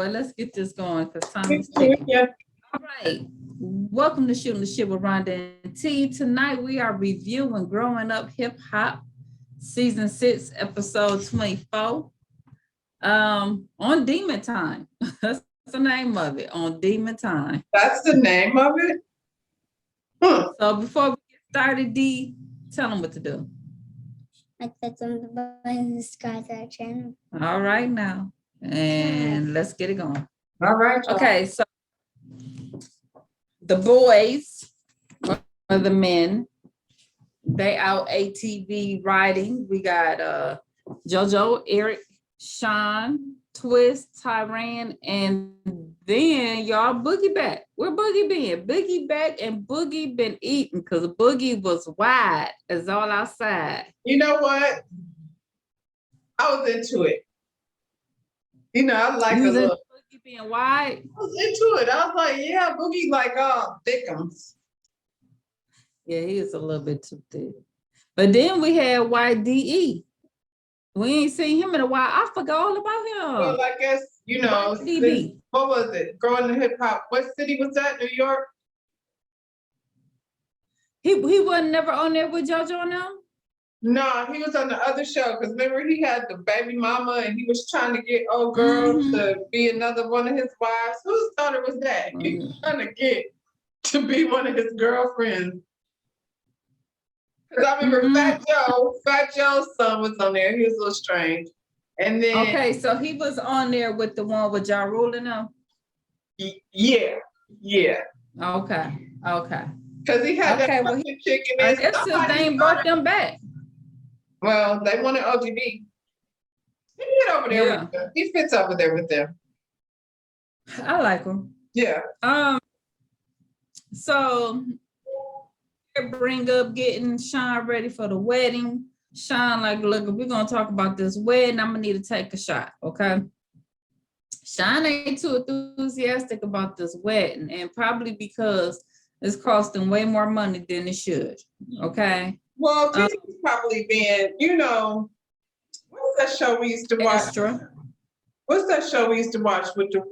right, let's get this going because time is ticking. All right. Welcome to Shooting the Shit with Rhonda and T. Tonight we are reviewing Growing Up Hip Hop, Season 6, Episode 24. On Demon Time. That's the name of it, On Demon Time. That's the name of it? So before we get started, D, tell them what to do. I clicked on the button and subscribe to our channel. All right now. And let's get it going. All right. Okay, so the boys or the men, they out ATV riding. We got JoJo, Eric, Sean, Twist, Tyran, and then y'all Boogie back. Where Boogie been? Boogie back, and Boogie been eating because Boogie was wide as all outside. You know what? I was into it. You know, I like a little Boogie being wide. I was into it. I was like, yeah, Boogie like thickums. Yeah, he is a little bit too thick. But then we had YDE. We ain't seen him in a while. I forgot all about him. Well, I guess, you know, what was it? Growing the hip hop. What city was that? New York? He wasn't never on there with JoJo now? No, he was on the other show because remember he had the baby mama and he was trying to get old girl to be another one of his wives. Whose daughter was that? He was trying to get to be one of his girlfriends. Because I remember Fat Joe's son was on there. He was a little strange. And then okay, so he was on there with the one with Ja Rule and them? Yeah. Okay. Because he had that chick in there. I guess his name brought them back. Well, they wanted OGB. He get over there with them. He fits over there with them. I like him. Yeah. So bring up getting Sean ready for the wedding. Sean like, look, if we're gonna talk about this wedding, I'm gonna need to take a shot, okay? Sean ain't too enthusiastic about this wedding, and probably because it's costing way more money than it should, okay? Well, this has probably been, you know, what's that show we used to watch? Extra. What's that show we used to watch with it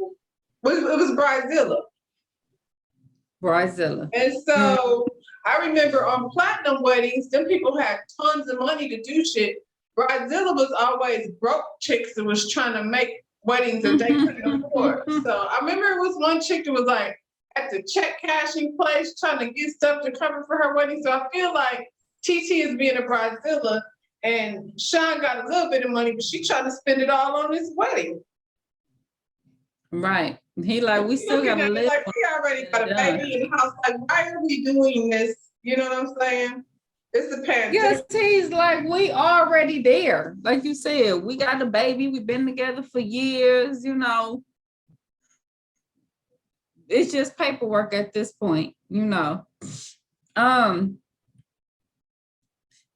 was Bridezilla. Bridezilla. And so I remember on platinum weddings, them people had tons of money to do shit. Bridezilla was always broke chicks that was trying to make weddings that they couldn't afford. So I remember it was one chick that was like at the check cashing place trying to get stuff to cover for her wedding. So I feel like TT is being a Bridezilla and Sean got a little bit of money, but she trying to spend it all on this wedding. Right. He like, we still got to live. Like, we already got a baby in the house. Like, why are we doing this? You know what I'm saying? It's the pandemic. Yes, he's like, we already there. Like you said, we got a baby. We've been together for years, you know. It's just paperwork at this point, you know.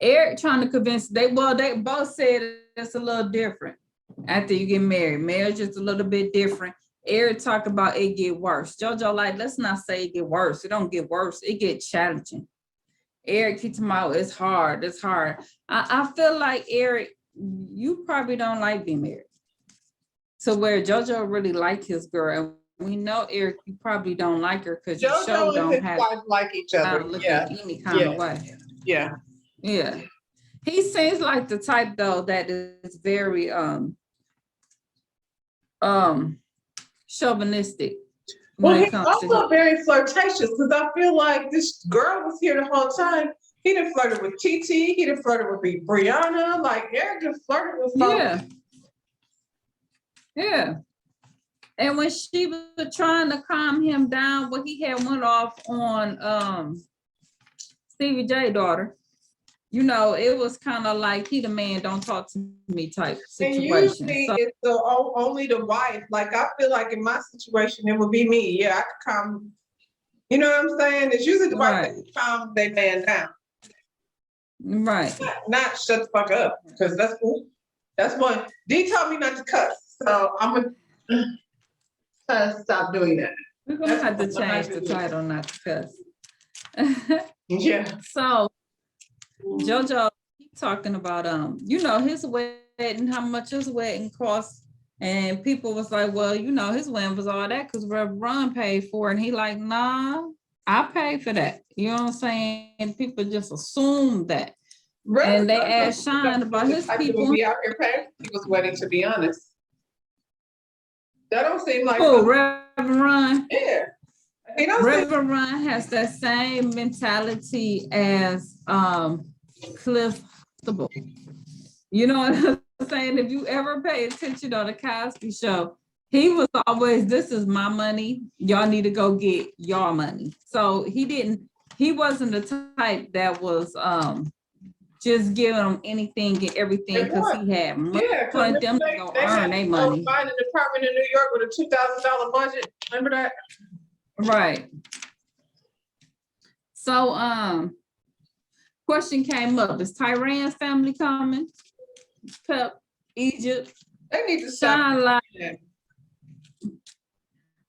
Eric trying to convince, they both said it's a little different after you get married. Marriage is a little bit different. Eric talk about it get worse. JoJo like, let's not say it get worse. It don't get worse. It get challenging. Eric keeps talking about it's hard. It's hard. I feel like Eric, you probably don't like being married. So where JoJo really like his girl, and we know Eric, you probably don't like her because your show don't have like each other. Any kind of way. Yeah. He seems like the type though that is very chauvinistic. Well, he's also very flirtatious because I feel like this girl was here the whole time. He done flirted with TT. He done flirted with Brianna. Like Eric just flirted with folks. Yeah. And when she was trying to calm him down, when he had went off on Stevie J daughter, you know, it was kind of like he the man, don't talk to me type situation. And usually it's only the wife. Like I feel like in my situation, it would be me. Yeah, I could calm. You know what I'm saying? It's usually the wife that can calm their man down. Right. Not shut the fuck up, because that's cool. That's one. D told me not to cuss, so I'm gonna stop doing that. We're gonna have to change the title, not to cuss. Yeah. So JoJo talking about you know, his wedding, how much his wedding cost, And people was like, well, you know, his wedding was all that because Reverend Ron paid for it. And he like, nah, I paid for that. You know what I'm saying? And people just assume that. And they asked Sean about his people. Be out here paying people's wedding, to be honest. That don't seem like Oh, Reverend Ron. Yeah. Reverend Ron has that same mentality as Cliff Huxtable. You know what I'm saying? If you ever pay attention on the Cosby Show, he was always, this is my money. Y'all need to go get your money. So he wasn't the type that was just giving them anything and everything because he had money. Yeah, Wanted them to go earn their money. Find an apartment in New York with a $2,000 budget. Remember that? Right. So question came up. Is Tyran's family coming? Pep, Egypt. They need to stop.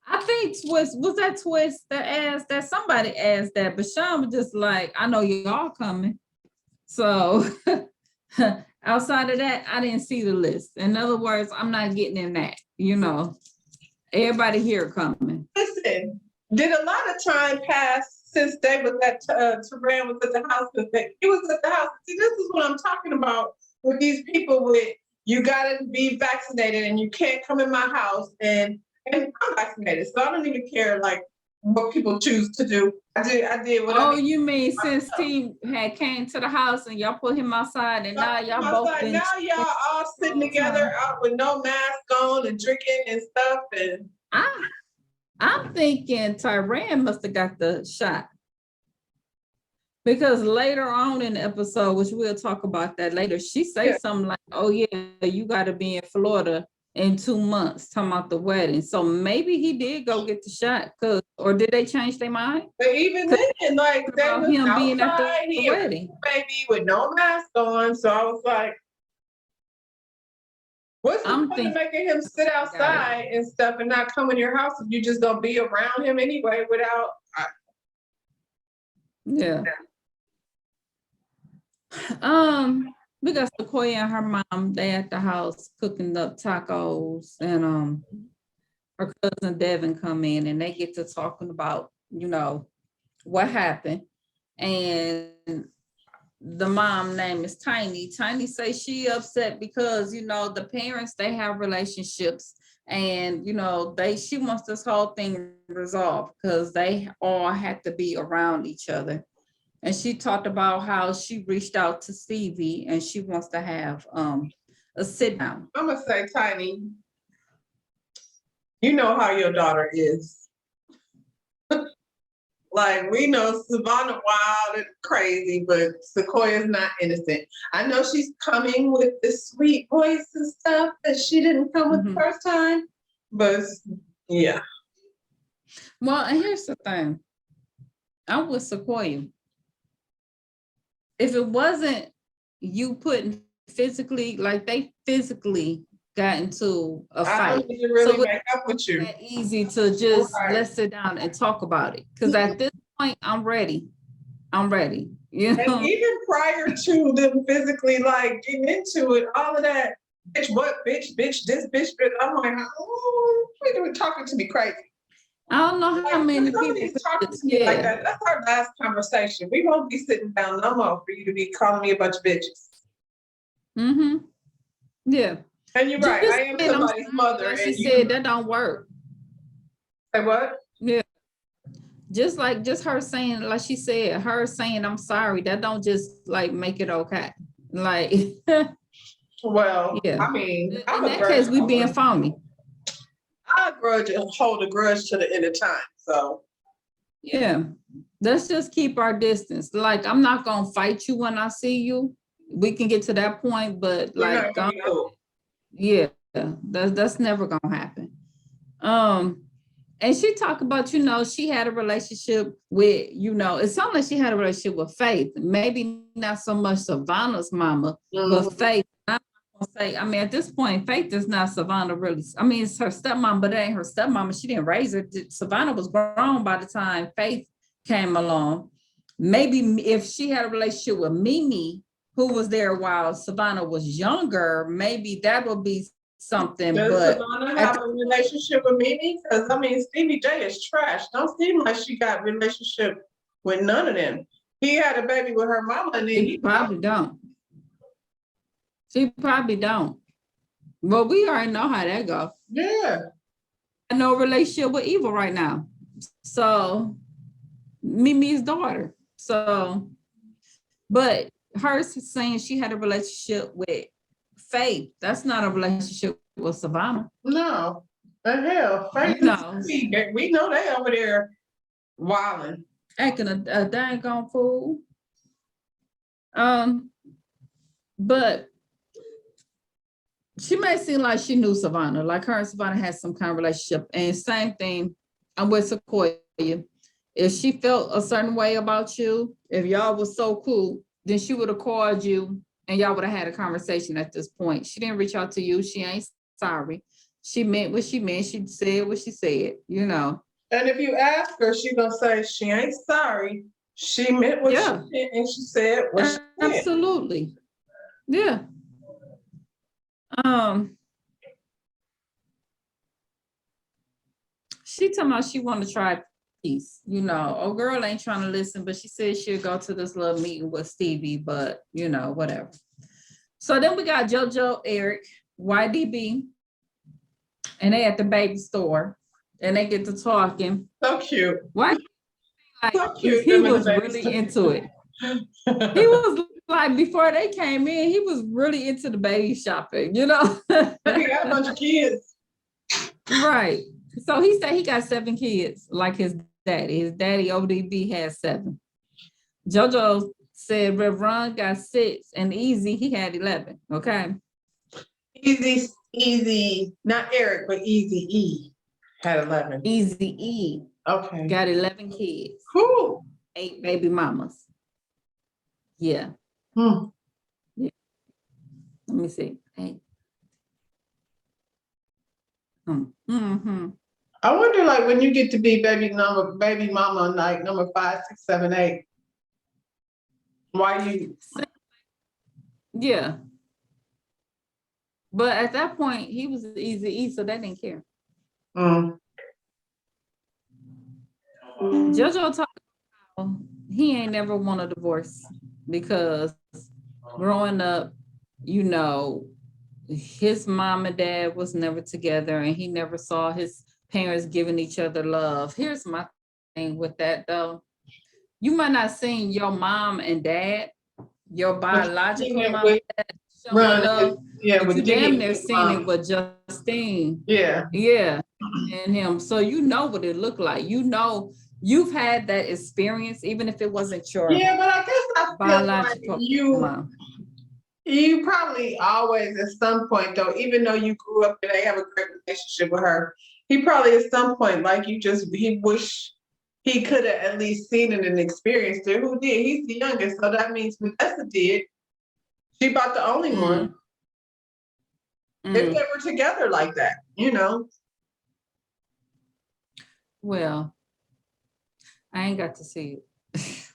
I think was that Twist that asked that? Somebody asked that, but Sean was just like, I know y'all coming. So outside of that, I didn't see the list. In other words, I'm not getting in that, you know. Everybody here coming. Listen, did a lot of time pass since they was at Tyran was at the house? He was at the house. See, this is what I'm talking about with these people with you gotta be vaccinated and you can't come in my house and I'm vaccinated, so I don't even care like what people choose to do. I did what Oh, you mean since T had came to the house and y'all put him outside and now y'all both been now y'all all sitting together out with no mask on and drinking and stuff and I'm thinking Tyran must have got the shot. Because later on in the episode, which we'll talk about that later, she says something like, oh yeah, you gotta be in Florida in 2 months, talking about the wedding. So maybe he did go get the shot, or did they change their mind? But even then, like they was him outside, being at the wedding, baby, with no mask on. So I was like, what's the point of making him sit outside and stuff and not come in your house if you just gonna be around him anyway without? Yeah. We got Sequoia and her mom. They at the house cooking up tacos, and her cousin Devin come in, and they get to talking about, you know, what happened. And the mom name is Tiny. Tiny says she upset because, you know, the parents, they have relationships, and you know, she wants this whole thing resolved because they all had to be around each other. And she talked about how she reached out to Stevie and she wants to have a sit down. I'm gonna say, Tiny, you know how your daughter is. Like, we know Savannah wild and crazy, but Sequoia's not innocent. I know she's coming with the sweet voice and stuff that she didn't come with the first time, but yeah. Well, and here's the thing. I'm with Sequoia. If it wasn't you putting physically, like they physically got into a fight. I don't need to really make up with you. That easy to just let's sit down and talk about it. Because at this point, I'm ready. You know? And even prior to them physically like getting into it, all of that, bitch, what, bitch, this, bitch, I'm like, oh, you are talking to me crazy. I don't know how many people talking to me like that. That's our last conversation. We won't be sitting down no more for you to be calling me a bunch of bitches. Mm-hmm. Yeah. And you're right. I am somebody's mother. And she said that don't work. Say what? Yeah. Just her saying, like she said, her saying I'm sorry, that don't just like make it okay. Like well, yeah. I mean, in that case, we being phony. I hold a grudge to the end of time. So yeah, let's just keep our distance. Like, I'm not gonna fight you when I see you. We can get to that point, but like, yeah, that's never gonna happen. And she talked about, you know, she had a relationship with, you know, it sounded like she had a relationship with Faith. Maybe not so much Savannah's mama, but Faith. Say, I mean, at this point, Faith is not Savannah really. I mean, it's her stepmom, but it ain't her stepmama. She didn't raise her. Savannah was grown by the time Faith came along. Maybe if she had a relationship with Mimi, who was there while Savannah was younger, maybe that would be something, Does but Savannah at have a relationship with Mimi? Because I mean, Stevie J is trash. Don't seem like she got relationship with none of them. He had a baby with her mama, and then she probably don't. She probably don't. Well, we already know how that goes. yeah. No relationship with Eva right now. So Mimi's daughter. So, but her saying she had a relationship with Faith, that's not a relationship with Savannah. No, the hell, Faith You and know. Stevie, we know they over there wilding. Acting a dang fool. But she may seem like she knew Savannah, like her and Savannah had some kind of relationship. And same thing, I'm with Sequoia. If she felt a certain way about you, if y'all was so cool, then she would have called you and y'all would have had a conversation at this point. She didn't reach out to you. She ain't sorry. She meant what she meant. She said what she said, you know. And if you ask her, she gonna say she ain't sorry. She meant what she Yeah. meant, and she said what she said. Absolutely. Yeah. She talking about she want to try peace. You know, oh girl ain't trying to listen, but she said she'll go to this little meeting with Stevie, but you know, whatever. So then we got JoJo, Eric, YDB, and they at the baby store, and they get to talking. So cute. Why? Like, So cute. he them in the was baby really store. into it. He was like, before they came in, he was really into the baby shopping, you know? He got a bunch of kids. Right. So he said he got 7 kids, like his daddy. His daddy, ODB, has 7. JoJo said Rev got 6, and Easy, he had 11, okay? Easy, not Eric, but Easy E had 11. Easy E Okay. got 11 kids, Cool. 8 baby mamas. Yeah. Hmm. Yeah. Let me see. Hey. Mm-hmm. I wonder, like, when you get to be baby mama, like number 5, 6, 7, 8, why you? Yeah. But at that point, he was Easy E, so they didn't care. JoJo talked about he ain't never want a divorce because growing up, you know, his mom and dad was never together and he never saw his parents giving each other love. Here's my thing with that though. You might not seen your mom and dad, your biological mom and dad showing love, but you damn near seen it with Justine. Yeah. Yeah. And him. So you know what it looked like. You know, you've had that experience, even if it wasn't your Yeah, but I guess I feel biological like mom. you probably always at some point though, even though you grew up and they have a great relationship with her, he probably at some point, like he wish he could have at least seen it and experienced it. Who did? He's the youngest, so that means Vanessa did. She about the only one. If they were together like that, you know. Well, I ain't got to see it.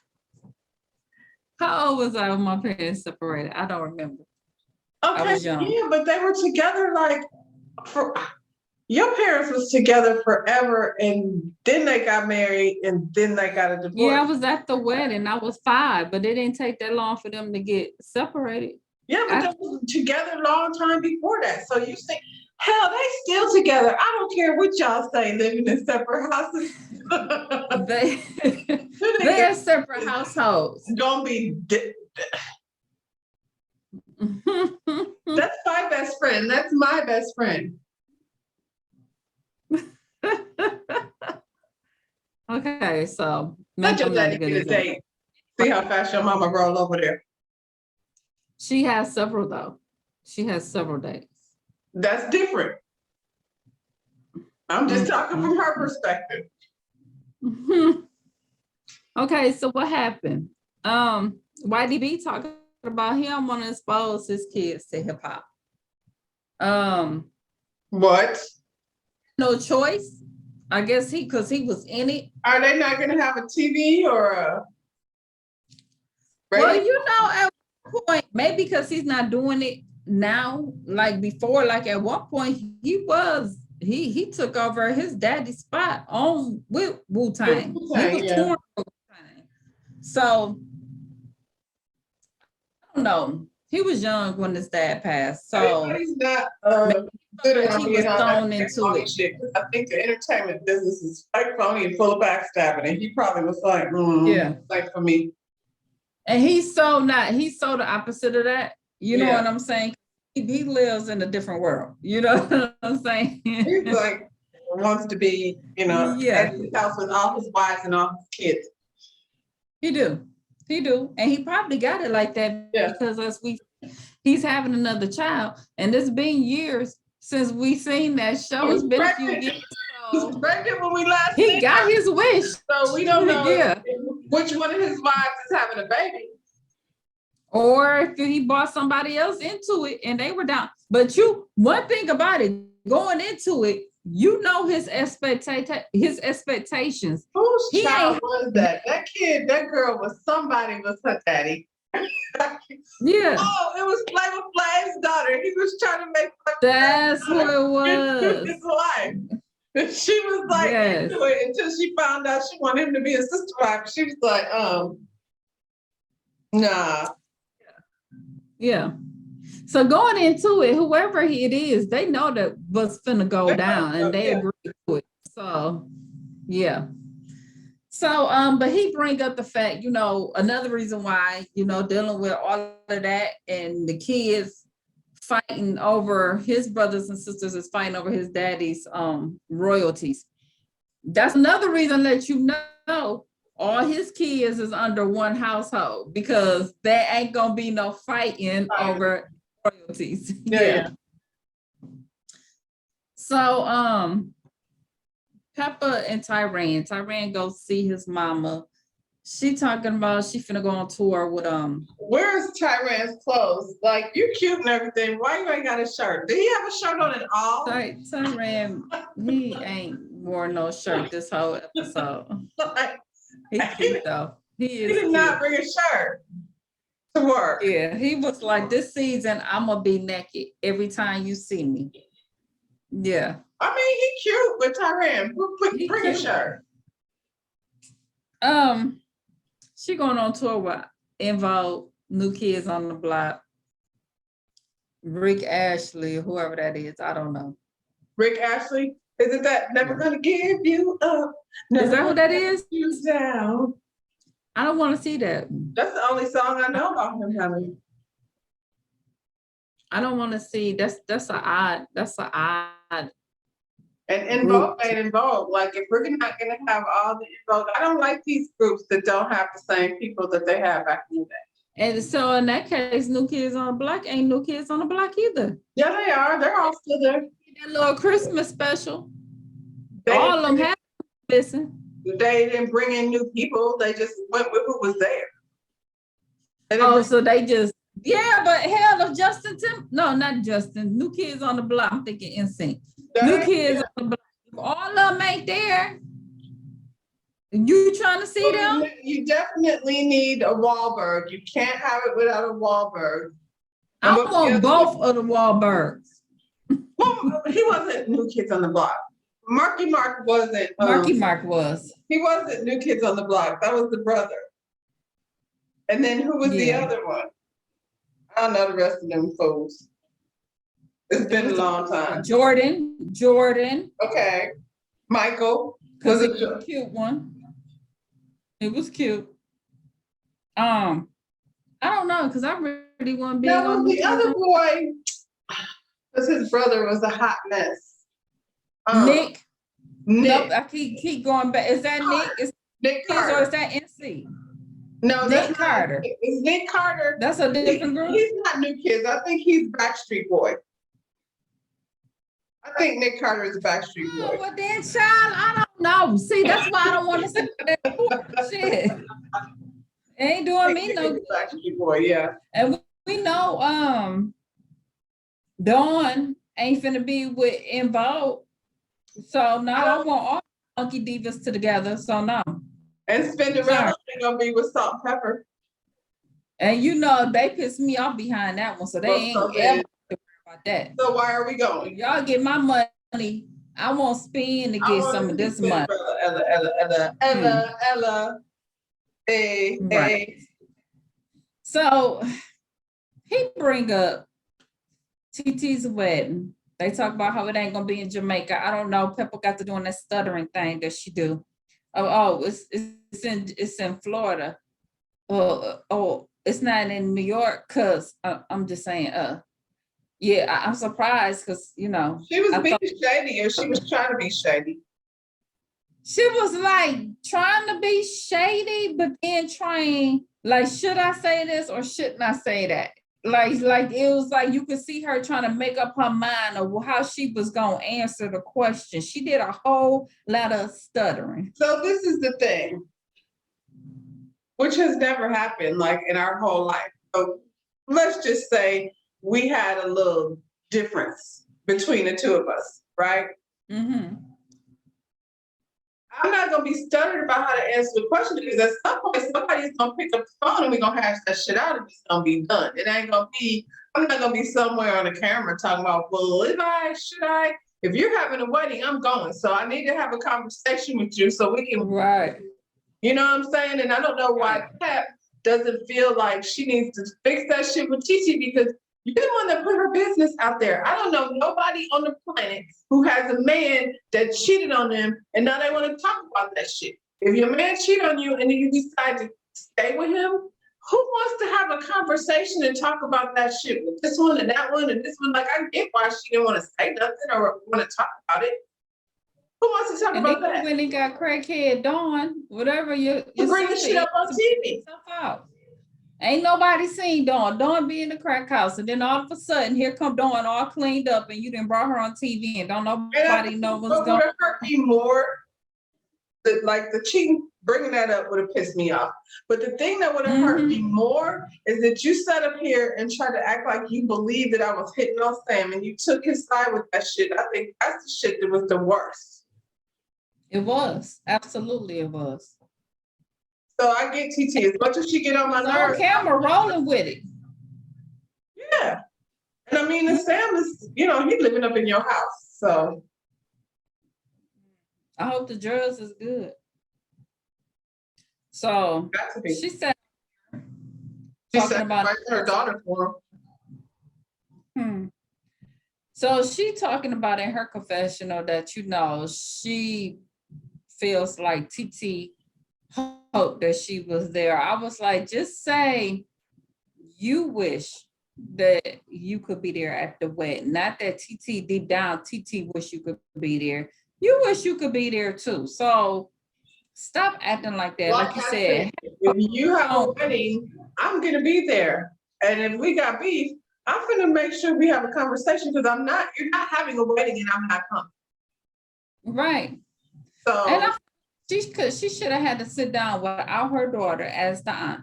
How old was I when my parents separated? I don't remember. I Okay, was young. yeah, but they were together like for your parents was together forever, and then they got married, and then they got a divorce. Yeah, I was at the wedding. I was 5, but it didn't take that long for them to get separated. Yeah, but they were together a long time before that. So you say, hell, they still together. I don't care what y'all say, living in separate houses. They are separate households. Gonna be. That's my best friend. That's my best friend. Okay, so Let your daddy get a date. See how fast your mama roll over there. She has several though. She has several dates. That's different. I'm just talking from her perspective. Okay, so what happened? YDB talking about he don't want to expose his kids to hip hop. What? No choice. I guess because he was in it. Are they not gonna have a TV or a radio? Well, you know, at one point, maybe because he's not doing it now, like before, like at one point, he took over his daddy's spot on with Wu-Tang. He Wu-Tang, was yeah. touring with Wu-Tang. So I don't know. He was young when his dad passed. So Everybody's not good he around was being on thrown that into phony it. shit. 'Cause I think the entertainment business is quite phony and full of backstabbing, and he probably was like, Yeah. like for me. And he's so the opposite of that. You know Yeah. what I'm saying? He lives in a different world. You know what I'm saying? He's like wants to be, Yeah. at his house with all his wives and all his kids. He do. And he probably got it like that Yeah. because he's having another child. And it's been years since we seen that show. It's been a few years. He was pregnant when we last He seen got her, his wish. so we don't know Yeah. which one of his wives is having a baby. Or if he brought somebody else into it and they were down. But one thing about it, going into it, his expectations. Whose He child ain't- was that? That kid, that girl was her daddy. Yeah, Oh, it was Flavor Flav's daughter. He was trying to make that's who it into was. his life. And she was like Yes. into it until she found out she wanted him to be a sister wife. She was like, nah. Yeah. So going into it, whoever it is, they know that what's finna go down and they agree to it. So yeah. So but he bring up the fact, another reason why, dealing with all of that and the kids fighting over his brothers and sisters is fighting over his daddy's royalties. That's another reason that all his kids is under one household because there ain't gonna be no fighting over royalties. Yeah. So Peppa and Tyran go see his mama. She talking about she finna go on tour with Where's Tyran's clothes? Like, you cute and everything. Why you ain't got a shirt? Did he have a shirt on at all? Tyran, he ain't wore no shirt this whole episode. Like, He's cute though. He he is did cute. not bring a shirt to work. Yeah, he was like, this season I'm gonna be naked every time you see me. Yeah. I mean, he cute, but Tyran, He bring a cute. shirt. She going on tour with Involve, New Kids on the Block, Rick Ashley, whoever that is, I don't know. Rick Ashley, isn't that Never Gonna Give You Up? Is that who that is? You down. I don't want to see that. That's the only song I know about him having. I don't want to see. That's an odd. And In Vogue ain't In Vogue. Like, if we're not gonna have all the In Vogue, I don't like these groups that don't have the same people that they had back in the day. And so in that case, New Kids on the Block ain't New Kids on the Block either. Yeah, they are. They're all still there. That little Christmas special. They All of them didn't- have missing. They didn't bring in new people. They just went with who was there. They didn't Oh, bring- so they just, but hell, if not Justin, New Kids on the Block, I'm thinking NSYNC. New Kids on the Block, if all of them ain't there, you trying to see them? You definitely need a Wahlberg. You can't have it without a Wahlberg. I want both of the Wahlbergs. Well, he wasn't New Kids on the Block. Marky Mark wasn't. Mark was. He wasn't New Kids on the Block. That was the brother. And then who was the Yeah. other one? I don't know the rest of them fools. It's been a long time. Jordan. Okay. Michael. Because Was it it was a cute one. It was cute. I don't know, because I really want to be That on was the other boy. Because his brother was a hot mess. Nick. Nick. Nope, I keep going back. Is that Nick? Is Nick or Carter. is that NC? No, Nick that's not- Carter. It's Nick Carter. That's a different group. He's not New Kids. I think he's Backstreet Boy. I think Nick Carter is a Backstreet Oh, Boy. well then, child, I don't know. See, that's why I don't want to see that shit. Ain't doing me no good. Backstreet Boy, yeah. And we know Dawn ain't finna be with Involved. So no, I want all funky divas together. So no. And Cinderella ain't gonna be with Salt and Pepper. And they pissed me off behind that one. So they Well, ain't so ever about that. So why are we going? Y'all get my money. I won't spend to I get want some to of see this Big money. Brother Ella. Hey, Right. hey. So he bring up TT's wedding. They talk about how it ain't gonna be in Jamaica. I don't know. Pepper got to doing that stuttering thing that she do. It's in Florida. It's not in New York. Cause I'm just saying. Yeah, I'm surprised because She was being shady, or she Uh-huh. was trying to be shady. she was like trying to be shady, but then trying like, should I say this or shouldn't I say that? Like it was like you could see her trying to make up her mind of how she was gonna answer the question. She did a whole lot of stuttering. So this is the thing, which has never happened like in our whole life. So let's just say we had a little difference between the two of us, right? Mm-hmm. I'm not gonna be stuttered about how to answer the question because at some point somebody's gonna pick up the phone and we're gonna hash that shit out and it's gonna be done. It ain't gonna be, I'm not gonna be somewhere on the camera talking about, well, should I? If you're having a wedding, I'm going. So I need to have a conversation with you so we can, Right. you know what I'm saying? And I don't know why Pep doesn't feel like she needs to fix that shit with Titi because you're the one that put her business out there. I don't know nobody on the planet who has a man that cheated on them and now they want to talk about that shit. If your man cheat on you and then you decide to stay with him, who wants to have a conversation and talk about that shit with this one and that one and this one? Like, I get why she didn't want to say nothing or want to talk about it. Who wants to talk And about then that? when he got crackhead Dawn, whatever you Bring the shit up on TV. Out. Ain't nobody seen Dawn. Dawn be in the crack house, and then all of a sudden, here come Dawn all cleaned up, and you didn't brought her on TV, and don't nobody know what's going on. Would have hurt me more. Like the cheating, bringing that up would have pissed me off. But the thing that would have hurt me more is that you sat up here and tried to act like you believed that I was hitting on Sam, and you took his side with that shit. I think that's the shit that was the worst. It was. Absolutely, it was. So I get TT, as much as she get on my nerves. On camera rolling with it. Yeah. And I mean, and Sam is, he's living up in your house. So I hope the drugs is good. So she said, talking about her daughter for him. So she talking about in her confessional that, she feels like TT hoped that she was there. I was like, just say you wish that you could be there at the wedding. Not that TT deep down, TT wish you could be there. You wish you could be there too. So stop acting like that. Like you said, if you have a wedding, I'm gonna be there. And if we got beef, I'm gonna make sure we have a conversation because you're not having a wedding and I'm not coming. Right. So and she should have had to sit down without her daughter as the aunt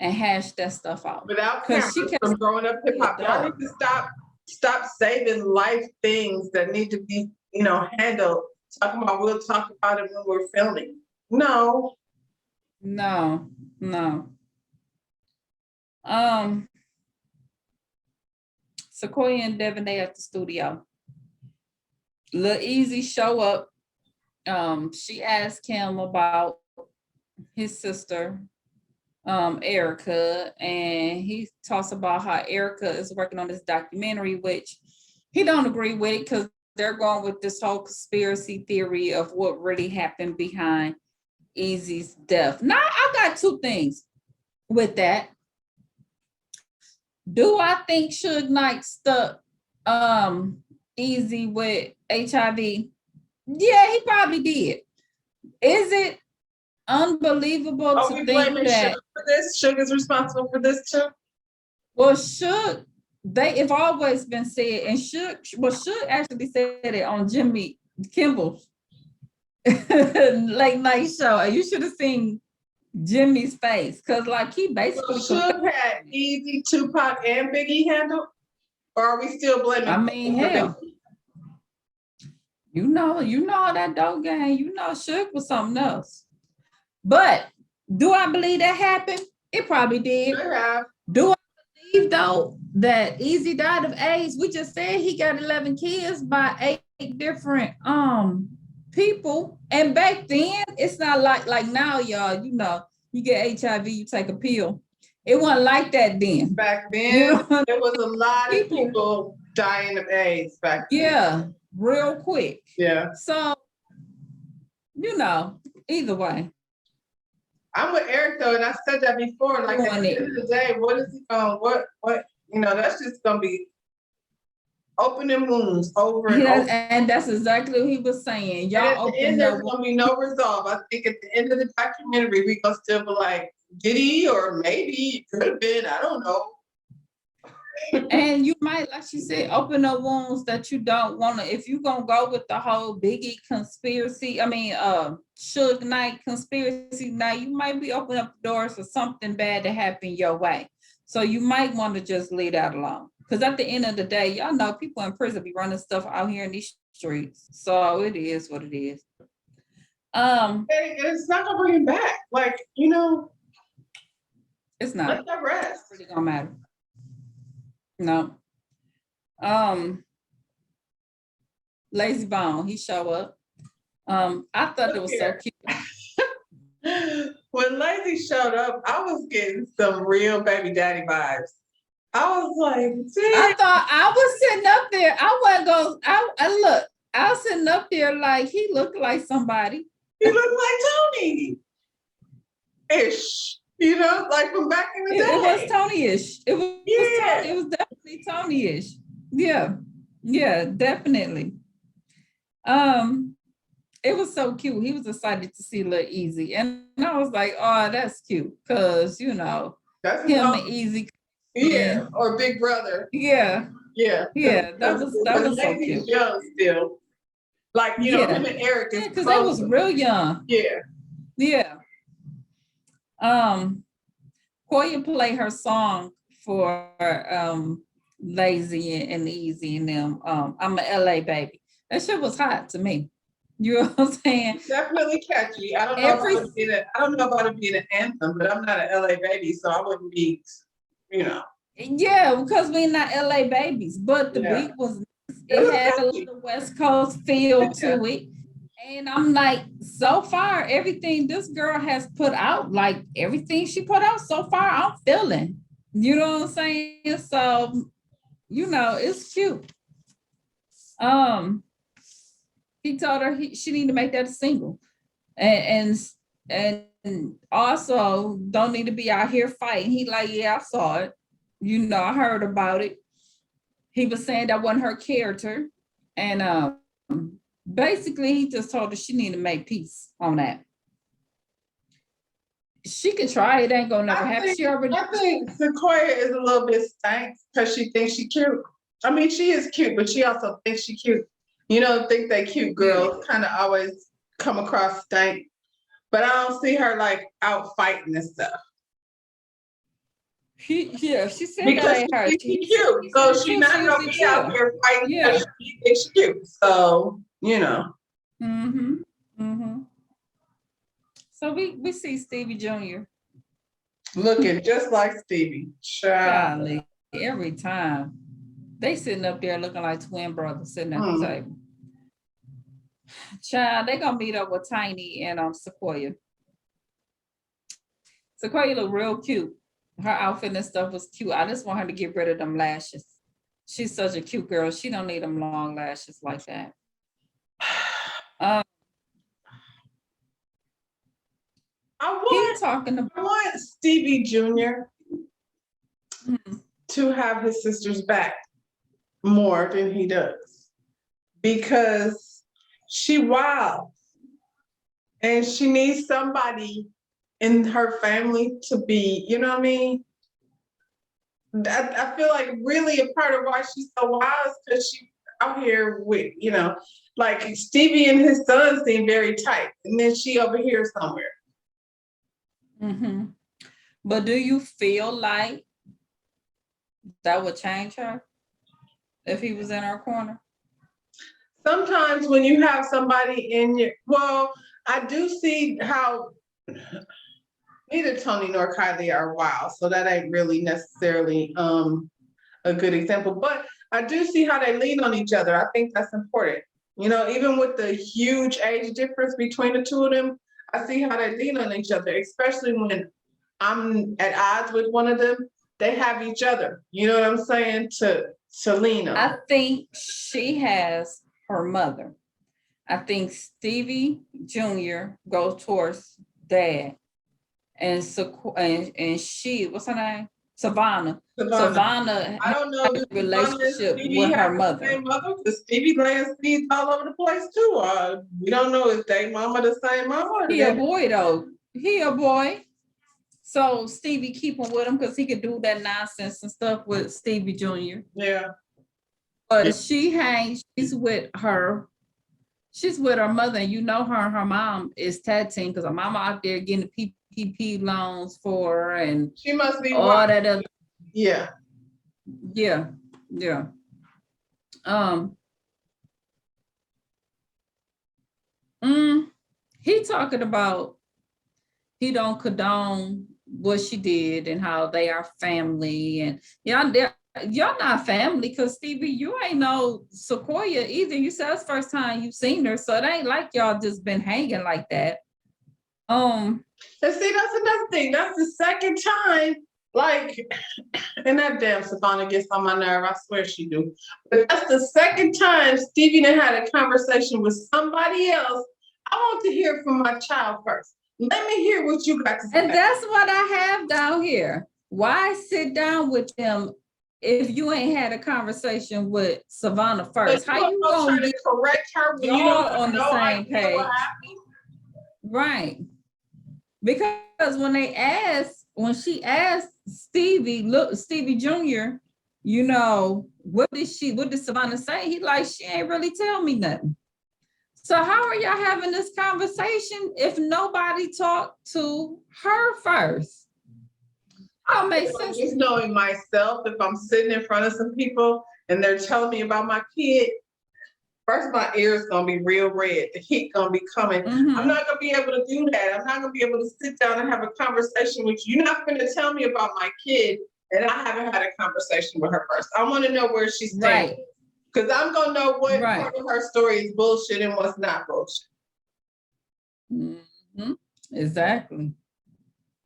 and hash that stuff out. Without cameras from growing up hip hop, y'all need to stop saving life things that need to be, handled. Talking about we'll talk about it when we're filming. No. Sequoia and Devin, they at the studio. Lil Easy show up. She asked him about his sister, Erica, and he talks about how Erica is working on this documentary, which he don't agree with it because they're going with this whole conspiracy theory of what really happened behind Easy's death. Now, I got two things with that. Do I think Suge Knight stuck Easy with HIV? Yeah, he probably did. Is it unbelievable to think that Suge is responsible for this too? Well, Suge, they've always been said, and Suge actually said it on Jimmy Kimmel's late night show. And you should have seen Jimmy's face, because like he basically Suge had Easy, Tupac, and Biggie handled, or are we still blaming? I mean, hell, you know that dope game. Suge was something else. But do I believe that happened? It probably did. I have. Do I believe though that Easy died of AIDS. We just said he got 11 kids by 8 different people. And back then, it's not like now, y'all, you know, you get HIV, you take a pill. It wasn't like that then. Back then, You know, there was a lot of people dying of AIDS back then. yeah, real quick. Yeah. So, you know, either way. I'm with Eric though, and I said that before. Like at the end of the day, what is he going? What? You know, that's just gonna be opening wounds over and over. And that's exactly what he was saying. Y'all and at the open end, their there's gonna be no resolve. I think at the end of the documentary, we gonna still be like, did he or maybe it could have been? I don't know. And you might, like she said, open up wounds that you don't want to. If you're gonna go with the whole Biggie conspiracy, Suge Knight conspiracy, now you might be opening up doors for something bad to happen your way. So you might want to just leave that alone. Because at the end of the day, y'all know people in prison be running stuff out here in these streets. So it is what it is. And it's not gonna bring him back. Like, you know, it's not. Let that rest. It's really gonna matter. No. Lazy Bone, he show up. I thought it was so cute. When Lazy showed up, I was getting some real baby daddy vibes. I was like, I thought I was sitting up there. I wasn't going, I was sitting up there like he looked like somebody. He looked like Tony-ish. You know, like from back in the day. It was Tony-ish. It was definitely Tony-ish. Yeah, definitely. It was so cute. He was excited to see Lil Easy. And I was like, oh, that's cute. Cause you know, that's him and Easy. Yeah, or Big Brother. Yeah. That was so cute. Young still. Like, you know, him and Eric is because they was real young. Yeah. Koya played her song for Lazy and Easy and them. I'm a LA baby. That shit was hot to me. You know what I'm saying? Definitely catchy. I don't know about it being an anthem, but I'm not an LA baby, so I wouldn't be, you know. Yeah, because we're not LA babies, but the beat was, it had a little West Coast feel to it. And I'm like, so far, everything this girl has put out, like everything she put out so far, I'm feeling. You know what I'm saying? So, you know, it's cute. He told her she need to make that a single. And also don't need to be out here fighting. He like, yeah, I saw it. You know, I heard about it. He was saying that wasn't her character. And basically, he just told her she need to make peace on that. She could try. It ain't gonna never happen. I think Sequoia is a little bit stank because she thinks she cute. I mean, she is cute, but she also thinks she cute. You know, think they cute girls kind of always come across stank. But I don't see her like out fighting and stuff. She said because that ain't her. She's cute, so she's not gonna be out here fighting because she thinks she's cute. So, you know. So we see Stevie Jr. looking just like Stevie. Golly, every time. They sitting up there looking like twin brothers sitting at the table. Child, they gonna meet up with Tiny and Sequoia. Sequoia look real cute. Her outfit and stuff was cute. I just want her to get rid of them lashes. She's such a cute girl. She don't need them long lashes like that. I want Stevie Jr. to have his sisters back more than he does, because she wild and she needs somebody in her family to be, you know what I mean? I feel like really a part of why she's so wild is because she's out here with, you know, like Stevie and his son seem very tight, and then she over here somewhere. But do you feel like that would change her if he was in her corner? Sometimes when you have somebody in your, well, I do see how neither Tony nor Kylie are wild, so that ain't really necessarily a good example. But I do see how they lean on each other. I think that's important. You know, even with the huge age difference between the two of them, I see how they lean on each other, especially when I'm at odds with one of them. They have each other. You know what I'm saying? To lean on. I think she has her mother. I think Stevie Jr. goes towards dad, and and she, what's her name? Savannah. Savannah I don't know. has a Does Savannah and relationship Stevie with her have the mother. same mother? Because Stevie laying seeds all over the place too. We don't know if they mama the same mama. Or He a boy though. He a boy. So Stevie keep him with him because he could do that nonsense and stuff with Stevie Jr. Yeah. But she's with her. She's with her mother, and you know her and her mom is tag team because her mama out there getting the PPP loans for her and She must be all wild. that other. Yeah. Yeah, yeah. He talking about he don't condone what she did and how they are family and y'all not family because Stevie, you ain't know Sequoia either. You said it's first time you've seen her, so it ain't like y'all just been hanging like that. And see, that's another thing. That's the second time. Like, and that damn Savannah gets on my nerve. I swear she do. But that's the second time Stevie done had a conversation with somebody else. I want to hear from my child first. Let me hear what you got to say. And that's what I have down here. Why sit down with them if you ain't had a conversation with Savannah first? How you gonna gonna correct her when you y'all don't on the know same page? Right. Because when she asked Stevie, look, Stevie Jr., you know, what did Savannah say? He like, she ain't really tell me nothing. So how are y'all having this conversation if nobody talked to her first? Oh, makes sense. Just knowing myself, if I'm sitting in front of some people and they're telling me about my kid, first my ears gonna be real red. The heat gonna be coming. Mhm. I'm not gonna be able to do that. I'm not gonna be able to sit down and have a conversation with you. You're not gonna tell me about my kid and I haven't had a conversation with her first. I want to know where she's staying. Right. Because I'm gonna know what Right. part of her story is bullshit and what's not bullshit. Mhm. Exactly.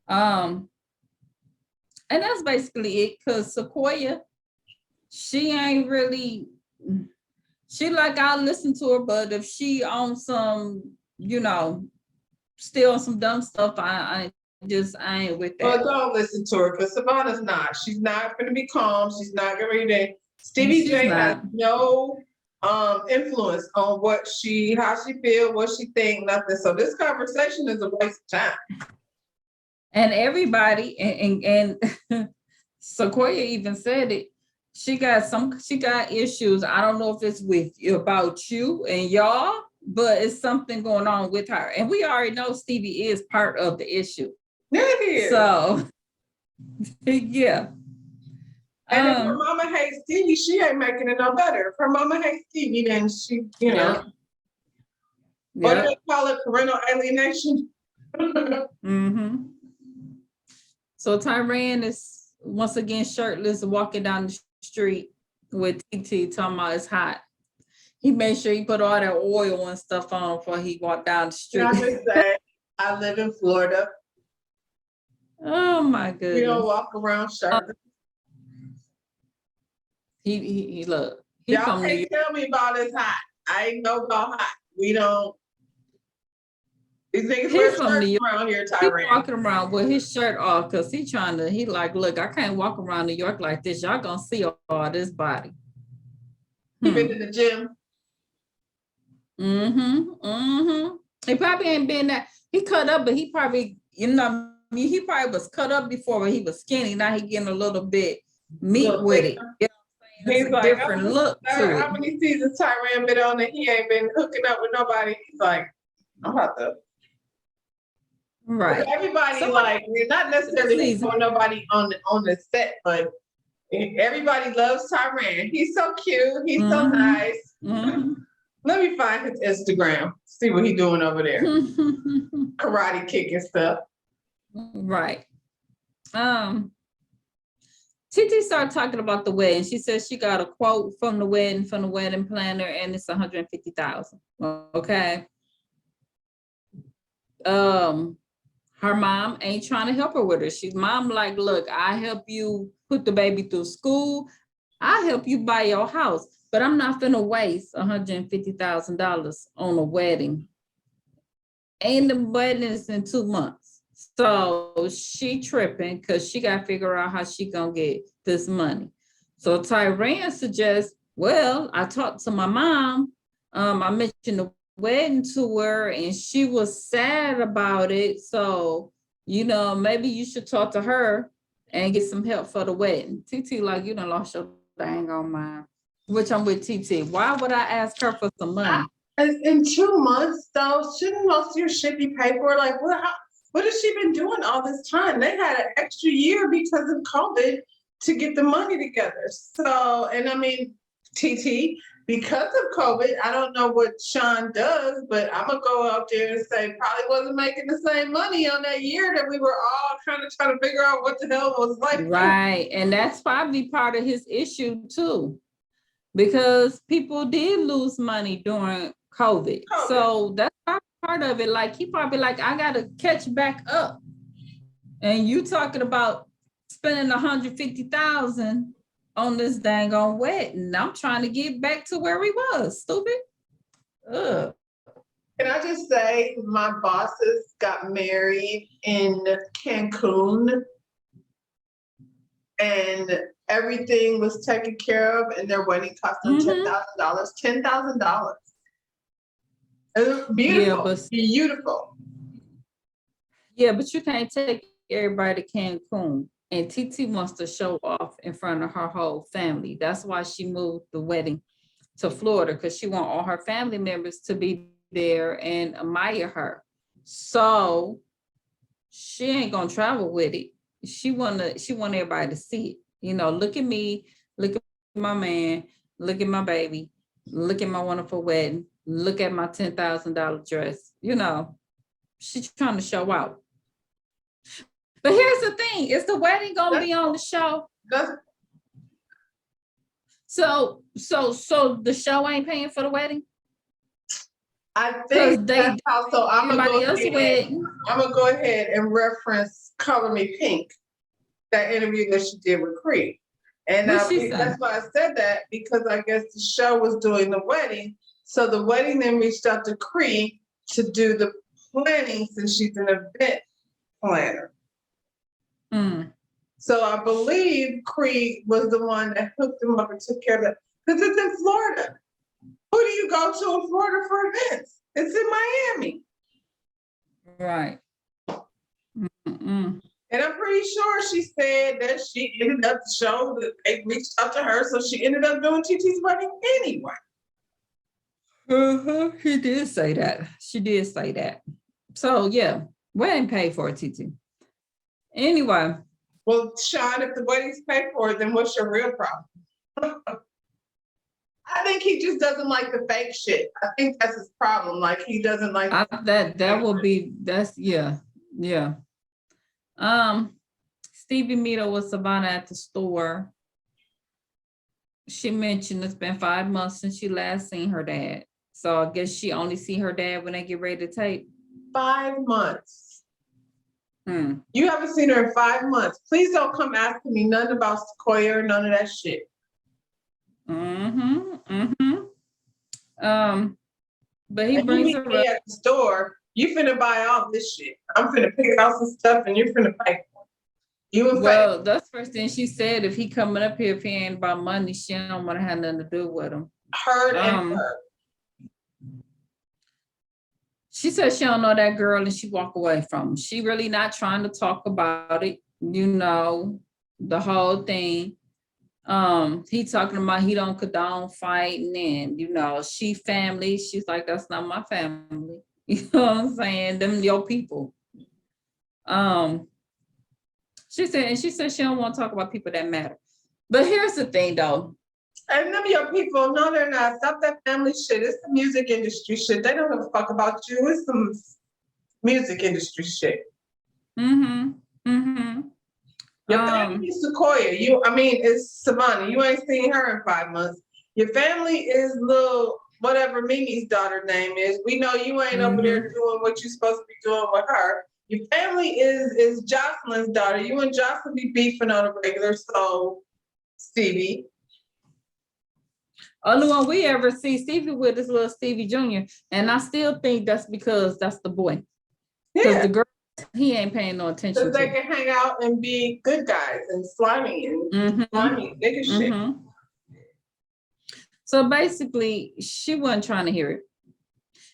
And that's basically it. Cause Sequoia, she ain't really. She like I'll listen to her, but if she on some, you know, still on some dumb stuff, I ain't with that. Well, don't listen to her because Savannah's not. She's not gonna be calm. She's not gonna be there. Stevie She's J not. has no influence on how she feel, what she think, nothing. So this conversation is a waste of time. And everybody and Sequoia even said it. She got issues. I don't know if it's about you and y'all, but it's something going on with her. And we already know Stevie is part of the issue. Yeah, it is. So yeah. And if her mama hates Stevie, she ain't making it no better. If her mama hates Stevie, then she, you know. What do they call it? Parental alienation. Mm-hmm. So Tyran is once again shirtless, walking down the street with TT talking about it's hot. He made sure he put all that oil and stuff on before he walked down the street. I just say, I live in Florida. Oh my goodness. You don't walk around shirtless. He look. Y'all can't tell me about it's hot. I ain't know about hot. We don't. These niggas wear shirts around here, Tyran. He's walking around with his shirt off because he like, look, I can't walk around New York like this. Y'all gonna see all this body. He been in the gym. He probably ain't been that. He cut up, but he probably, he probably was cut up before, but he was skinny. Now he getting a little bit meat with it. You know what I'm saying? It's a different look to it. How many seasons Tyran been on and he ain't been hooking up with nobody? He's like, I'm about to. Right. Everybody we're not necessarily for nobody on the set, but everybody loves Tyran. He's so cute. He's so nice. Let me find his Instagram. See what he's doing over there. Karate kick and stuff. Right. TT started talking about the wedding. She said she got a quote from the wedding planner, and it's 150,000. Okay. Her mom ain't trying to help her with her. She's mom like, look, I help you put the baby through school. I help you buy your house, but I'm not gonna waste $150,000 on a wedding. And the wedding is in 2 months. So she tripping because she got to figure out how she gonna get this money. So Tyran suggests, well, I talked to my mom. I mentioned the wedding to her and she was sad about it. So, maybe you should talk to her and get some help for the wedding. TT, like, you done lost your dang on mind. Which I'm with TT. Why would I ask her for some money? In 2 months, though, shouldn't most of your shit be paid for? Like, what has she been doing all this time? They had an extra year because of COVID to get the money together. So, and I mean, TT, because of COVID, I don't know what Sean does, but I'm gonna go up there and say probably wasn't making the same money on that year that we were all kind of trying to figure out what the hell was like. Right, and that's probably part of his issue too, because people did lose money during COVID. So that's part of it. Like he probably like, I gotta catch back up. And you talking about spending 150,000 on this dang on wedding. I'm trying to get back to where we was. Stupid. Ugh. Can I just say my bosses got married in Cancun and everything was taken care of and their wedding cost them $10,000. $10,000. Beautiful. Yeah, beautiful. Yeah, but you can't take everybody to Cancun. And TT wants to show off in front of her whole family. That's why she moved the wedding to Florida, because she wants all her family members to be there and admire her. So she ain't gonna travel with it. She want everybody to see it. Look at me, look at my man, look at my baby, look at my wonderful wedding, look at my $10,000 dress. She's trying to show out. But here's the thing: is the wedding gonna be on the show? So the show ain't paying for the wedding? I think that's also, I'm gonna go ahead and reference Color Me Pink, that interview that she did with Cree. And that's why I said that, because I guess the show was doing the wedding. So the wedding then reached out to Cree to do the planning, since she's an event planner. So I believe Cree was the one that hooked them up and took care of it, because it's in Florida. Who do you go to in Florida for events? It's in Miami. Right. And I'm pretty sure she said that she ended up the show that they reached out to her, so she ended up doing TT's wedding anyway. She did say that. She did say that. So yeah, wedding paid for it, TT. Anyway. Well, Sean, if the wedding's paid for, then what's your real problem? I think he just doesn't like the fake shit. I think that's his problem. Like, he doesn't like yeah. Stevie Mito with Savannah at the store. She mentioned it's been 5 months since she last seen her dad. So I guess she only see her dad when they get ready to tape. 5 months. You haven't seen her in 5 months. Please don't come asking me nothing about Sequoia or none of that shit. But he brings her up at the store. You finna buy all this shit. I'm finna pick out some stuff and you're finna pay for it. Well, that's the first thing she said. If he coming up here, if he ain't about money, she don't want to have nothing to do with him. Heard and heard. She said she don't know that girl and she walk away from him. She really not trying to talk about it, the whole thing. He talking about he don't condone fighting and, she family. She's like, that's not my family. You know what I'm saying? Them your people. She said she don't want to talk about people that matter. But here's the thing though. And them your people, no, they're not. Stop that family shit. It's the music industry shit. They don't give a fuck about you. It's some music industry shit. Your family is Sequoia. It's Savannah. You ain't seen her in 5 months. Your family is little whatever Mimi's daughter name is. We know you ain't over there doing what you're supposed to be doing with her. Your family is Jocelyn's daughter. You and Jocelyn be beefing on a regular, so Stevie. Only one we ever see Stevie with is little Stevie Jr. And I still think that's because that's the boy. Because the girl, he ain't paying no attention Because to. they can hang out and be good guys and slimy and slimy nigga shit. So basically, she wasn't trying to hear it.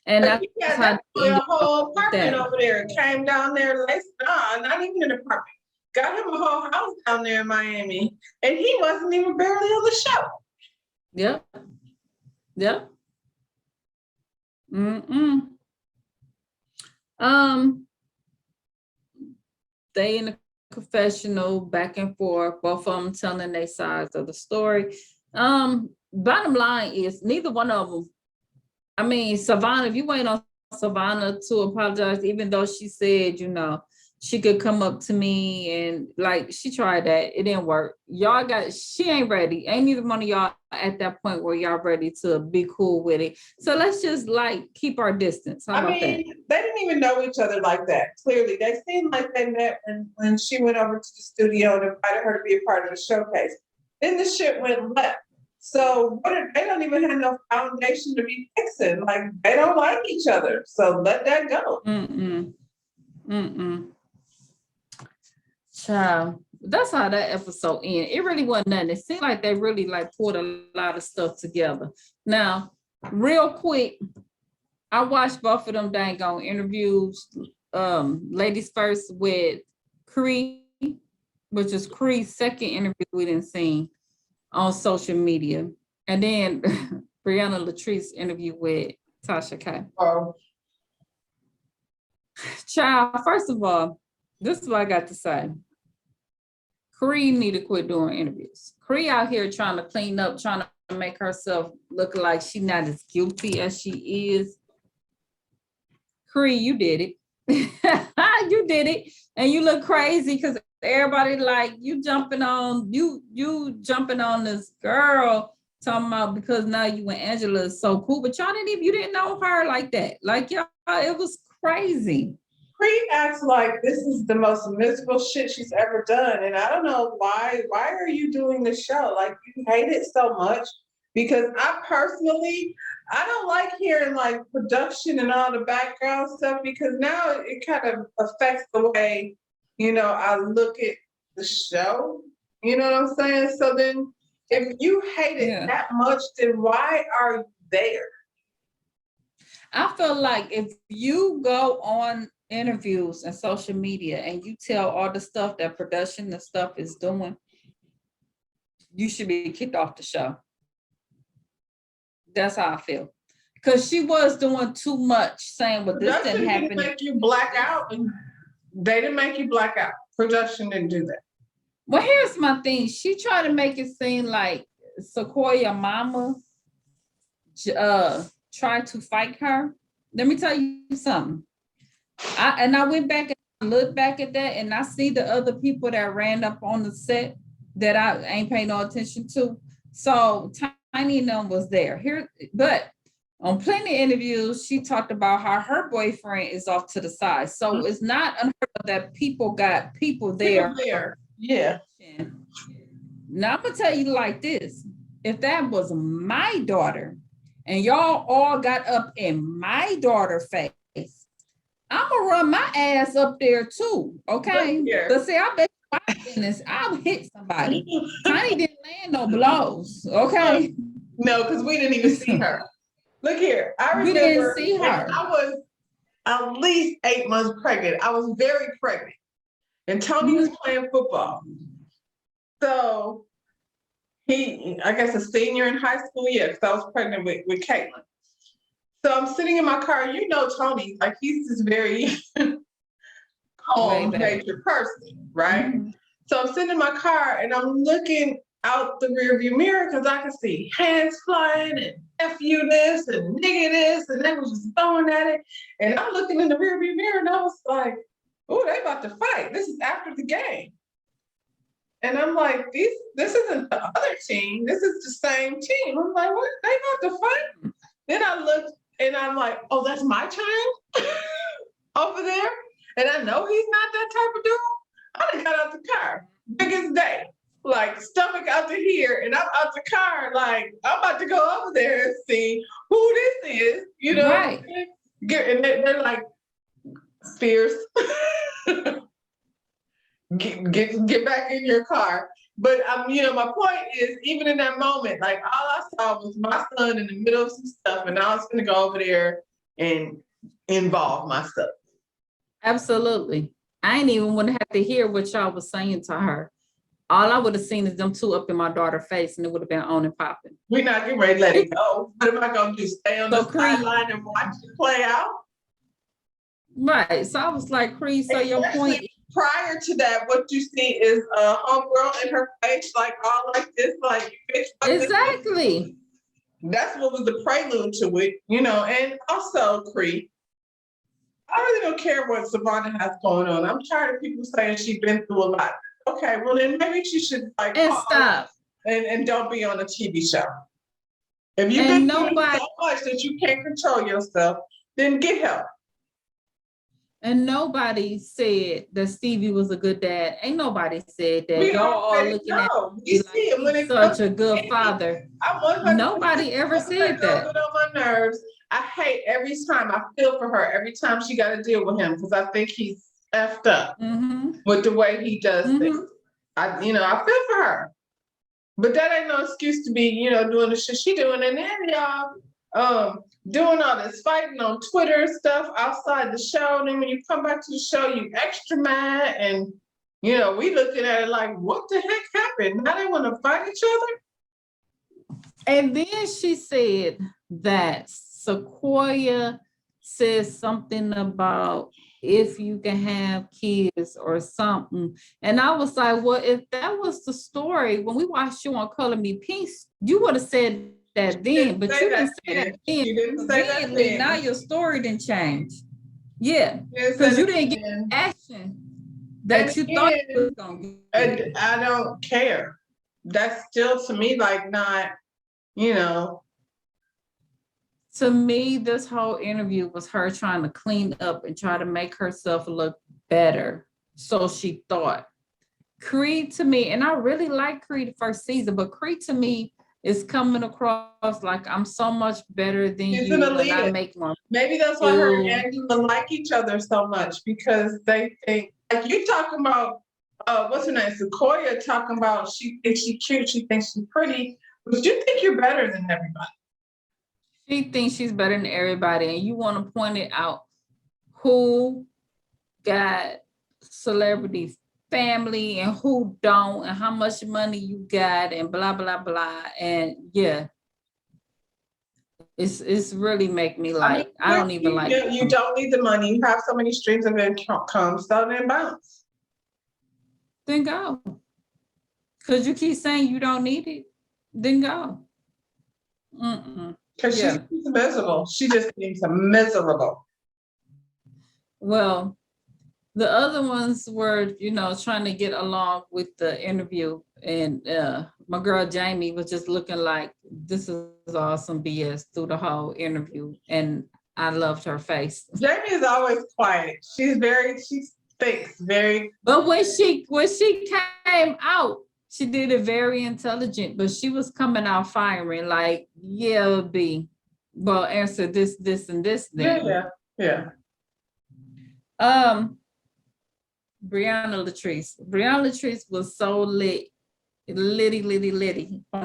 And that's how a whole apartment over there. Came down there, not even an apartment. Got him a whole house down there in Miami. And he wasn't even barely on the show. Yep. They in the confessional back and forth, both of them telling their sides of the story. Bottom line is neither one of them. I mean, Savannah, if you wait on Savannah to apologize, even though she said, she could come up to me and like she tried that, it didn't work. She ain't ready. Ain't neither one of y'all at that point where y'all ready to be cool with it. So let's just keep our distance. How about that? They didn't even know each other like that. Clearly, they seemed like they met when she went over to the studio and invited her to be a part of the showcase. Then the shit went left. So they don't even have no foundation to be fixing. Like they don't like each other. So let that go. Child, that's how that episode ended. It really wasn't nothing. It seemed like they really pulled a lot of stuff together. Now, real quick, I watched both of them dang on interviews. Ladies first with Cree, which is Cree's second interview we didn't see on social media. And then Brianna Latrice's interview with Tasha K. Oh. Child, first of all, this is what I got to say. Cree need to quit doing interviews. Cree out here trying to clean up, trying to make herself look like she's not as guilty as she is. Cree, you did it. You did it. And you look crazy because everybody you jumping on this girl talking about because now you and Angela is so cool, but you didn't know her like that. Y'all, it was crazy. Cree acts like this is the most miserable shit she's ever done. And I don't know why are you doing this show? You hate it so much because I don't like hearing production and all the background stuff because now it kind of affects the way, I look at the show. You know what I'm saying? So then if you hate it that much, then why are you there? I feel like if you go on interviews and social media and you tell all the stuff that production and stuff is doing, you should be kicked off the show. That's how I feel. Because she was doing too much, saying, well, this didn't happen. Didn't make you black out. And they didn't make you black out. Production didn't do that. Well, here's my thing. She tried to make it seem like Sequoia mama tried to fight her. Let me tell you something. I went back and looked back at that, and I see the other people that ran up on the set that I ain't paying no attention to. So Tiny and them was there. But on plenty of interviews, she talked about how her boyfriend is off to the side. So it's not unheard of that people got people there. Yeah. Now I'm gonna tell you like this: if that was my daughter, and y'all all got up in my daughter's face, I'm gonna run my ass up there too. Okay, but see, I bet my goodness, I'll hit somebody. Tiny didn't land no blows. Okay, no, because we didn't even see her. Look here, I remember we didn't see her. I was at least 8 months pregnant. I was very pregnant, and Tony was playing football. So he, I guess, a senior in high school. Yeah, because I was pregnant with Caitlin. So I'm sitting in my car. Tony, he's this very calm nature person, right? So I'm sitting in my car and I'm looking out the rearview mirror because I can see hands flying and F you this and nigga this, and they was just throwing at it. And I'm looking in the rearview mirror and I was like, oh, they about to fight. This is after the game. And I'm like, this isn't the other team. This is the same team. I'm like, what? They not the fight. Then I looked and I'm like, oh, that's my child over there. And I know he's not that type of dude. I done got out the car, biggest day, like stomach out to here, and I'm out the car, like I'm about to go over there and see who this is, you know. Right. And they're like, Spears, get back in your car. But my point is, even in that moment, like all I saw was my son in the middle of some stuff, and I was gonna go over there and involve myself. Absolutely. I ain't even want to have to hear what y'all was saying to her. All I would have seen is them two up in my daughter's face, and it would have been on and popping. We're not getting ready to let it go. What am I gonna do? Stay on the sideline and watch it play out? Right. So I was like, Creed, so your point. Prior to that, what you see is a homegirl in her face, like all like this, like bitch. Exactly. That's what was the prelude to it, and also Creed. I really don't care what Savannah has going on. I'm tired of people saying she's been through a lot. Okay, well then maybe she should like and stop and don't be on a TV show. If you've been through so much that you can't control yourself, then get help. And nobody said that Stevie was a good dad. Ain't nobody said that. Y'all are looking at me like he's such a good father. Nobody ever said that. On my nerves. I hate every time. I feel for her every time she got to deal with him because I think he's effed up with the way he does things. I feel for her, but that ain't no excuse to be, doing the shit she doing. And then y'all, doing all this fighting on Twitter stuff outside the show. And then when you come back to the show, you extra mad. And, we looking at it like, what the heck happened? Now they want to fight each other? And then she said that Sequoia says something about if you can have kids or something. And I was like, well, if that was the story, when we watched you on Color Me Pink, you would have said that then, but you didn't say that then. You didn't say that then. Now your story didn't change. Yeah, because you didn't get action that you thought you was going to get. I don't care. That's still to me like not, To me, this whole interview was her trying to clean up and try to make herself look better. So she thought. Creed to me, and I really like Creed the first season, but Creed to me is coming across like I'm so much better than you and I make more. Maybe that's why her and Angela like each other so much, because they think, like you talking about, what's her name? Sequoia talking about she thinks she's cute, she thinks she's pretty, but you think you're better than everybody. She thinks she's better than everybody, and you want to point it out who got celebrity family and who don't, and how much money you got, and blah blah blah. And yeah, it's really make me like I don't even like it. You don't need the money. You have so many streams of income, so then bounce. Then go. Because you keep saying you don't need it, then go. Because she's miserable. She just seems miserable. Well, the other ones were, trying to get along with the interview. And my girl Jamie was just looking like, this is awesome BS through the whole interview. And I loved her face. Jamie is always quiet. She thinks very. But when she came out, she did it very intelligent, but she was coming out firing like, yeah, B. Well, answer this, and this then. Yeah. Brianna Latrice was so litty on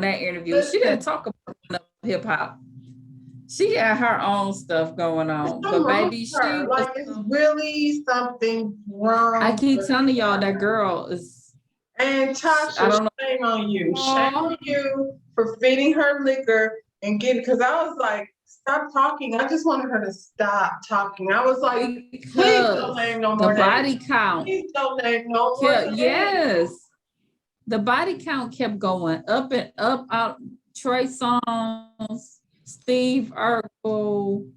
that interview. She didn't talk about hip hop. She got her own stuff going on, but baby, she like it's really something wrong. I keep telling y'all that girl is. And Tasha, shame on you. Shame on you for feeding her liquor and getting, because I was like, stop talking. I just wanted her to stop talking. I was like, please don't name no more. The body count. Please don't name no more. Yes. The body count kept going up and up, out. Trey Songz, Steve Urkel.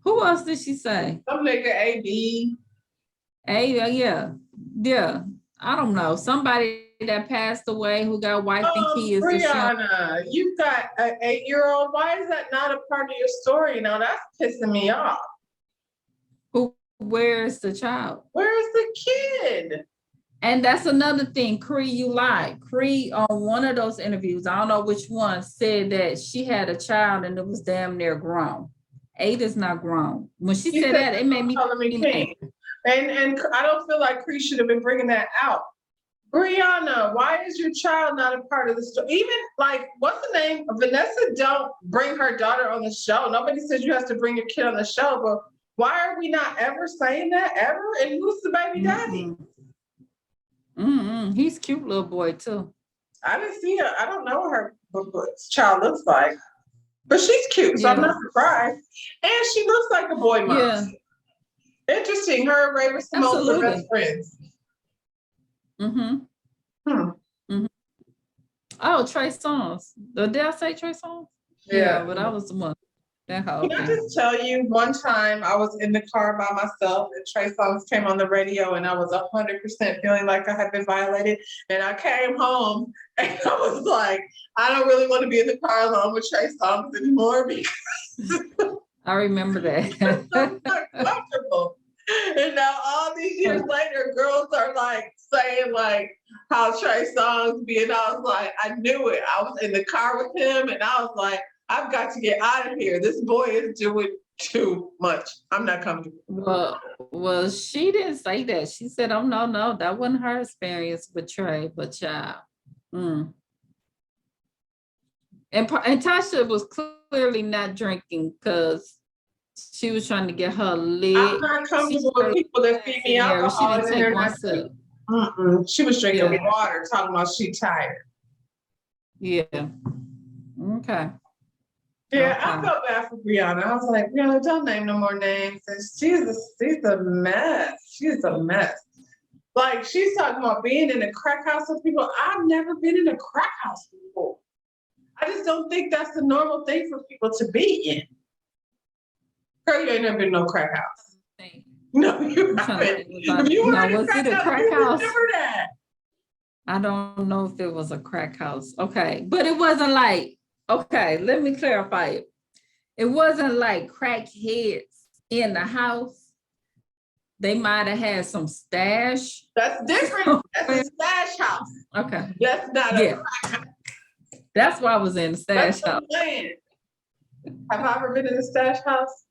Who else did she say? Some nigga AD. Yeah. I don't know. Somebody that passed away who got wife and kids to share? Brianna, you've got an 8-year-old. Why is that not a part of your story? Now that's pissing me off. Where's the child? Where's the kid? And that's another thing, Cree, you lied. Cree on one of those interviews, I don't know which one, said that she had a child and it was damn near grown. Ada's not grown. When she said that, it made me king. And I don't feel like Cree should have been bringing that out. Brianna, why is your child not a part of the story? Even like, what's the name? Vanessa don't bring her daughter on the show. Nobody says you have to bring your kid on the show, but why are we not ever saying that ever? And who's the baby daddy? He's cute little boy too. I didn't see her. I don't know what her child looks like, but she's cute, so I'm not surprised. And she looks like a boy mom. Yeah. Interesting. Her and Raven Simone are best friends. Oh, Trey Songz. Did I say Trey Songz? Yeah, but I was the one. Can I just tell you, one time I was in the car by myself and Trey Songz came on the radio and I was 100% feeling like I had been violated. And I came home and I was like, I don't really want to be in the car alone with Trey Songz anymore because I remember that. it's not comfortable. And now all these years later, girls are like saying like how Trey Songz be, and I was like, I knew it. I was in the car with him and I was like, I've got to get out of here. This boy is doing too much. I'm not comfortable. Well, she didn't say that. She said, oh, no, that wasn't her experience with Trey, but child. And Tasha was clearly not drinking because she was trying to get her lit. I'm not comfortable with people that feed me alcohol. She didn't take one sip. She was drinking water, talking about she tired. Yeah. Okay. Yeah, I felt bad for Brianna. I was like, Brianna, don't name no more names. And she's a mess. She's a mess. Like, she's talking about being in a crack house with people. I've never been in a crack house before. I just don't think that's the normal thing for people to be in. Girl, you ain't never been in no crack house. No, you haven't. If you were in a crack house, you remember that. I don't know if it was a crack house. Okay, but it wasn't like, okay, let me clarify it. It wasn't like crackheads in the house. They might have had some stash. That's different. That's a stash house. Okay. That's not a crack house. That's why I was in the stash house. Have I ever been in a stash house?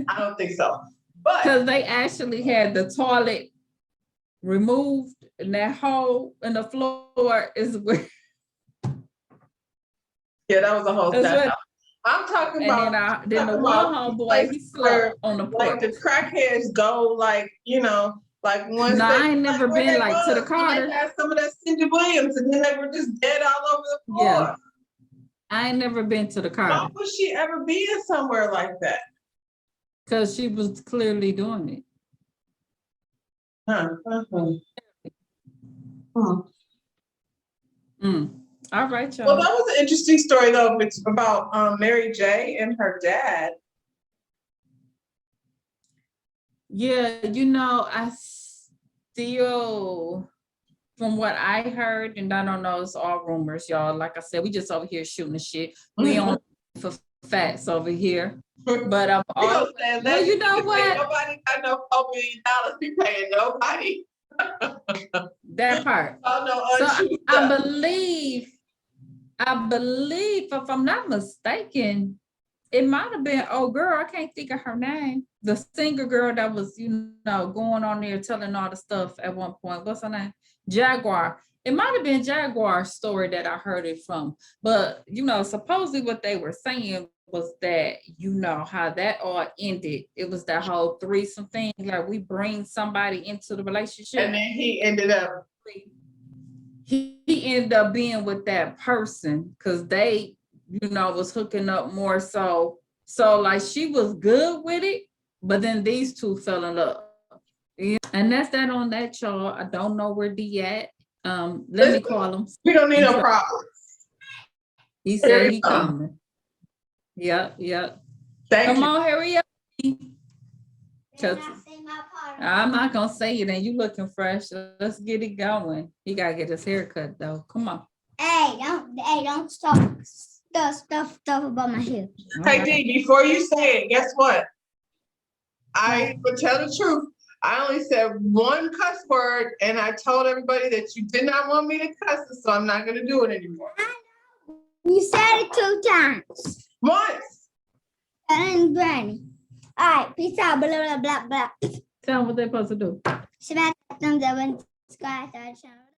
I don't think so. But because they actually had the toilet removed and that hole in the floor is where. Yeah, that was a whole stash house. I'm talking about. Then the one homeboy, he slept on the porch. Like the crackheads go, like, you know, like once. No, I ain't never been like to the Carter. They had some of that Cindy Williams, and then they were just dead all over the floor. Yeah, I ain't never been to the Carter. Why would she ever be in somewhere like that? Because she was clearly doing it. All right, y'all. Well, that was an interesting story, though, about Mary J. and her dad. Yeah, you know, I still, from what I heard, and I don't know, it's all rumors, y'all. Like I said, we just over here shooting the shit. We on for facts over here. But I'm all, well, you know what? Nobody got no $4 million be paying nobody. That part. Oh, no, so I believe, if I'm not mistaken, it might have been, oh girl, I can't think of her name. The singer girl that was, you know, going on there telling all the stuff at one point. What's her name? Jaguar. It might have been Jaguar's story that I heard it from. But, you know, supposedly what they were saying was that, you know, how that all ended. It was that whole threesome thing. Like, we bring somebody into the relationship. And then he ended up being with that person because they, you know, was hooking up more so like she was good with it, but then these two fell in love. Yeah. And that's that on that, y'all. I don't know where D at. Let me call him. We don't need no problems. He said he coming. Yep. Thank Come you. on, hurry up. 'Cause I'm not gonna say it, and you looking fresh. Let's get it going. He gotta get his hair cut though. Come on. Hey, don't stuff about my hair. Hey, D, before you say it, guess what? I would tell the truth. I only said one cuss word, and I told everybody that you did not want me to cuss it, so I'm not gonna do it anymore. You said it 2 times. Once. And Granny. All right, peace out. Blah, blah, blah, blah. Tell them what they're supposed to do. Smash that thumbs up and subscribe to our channel.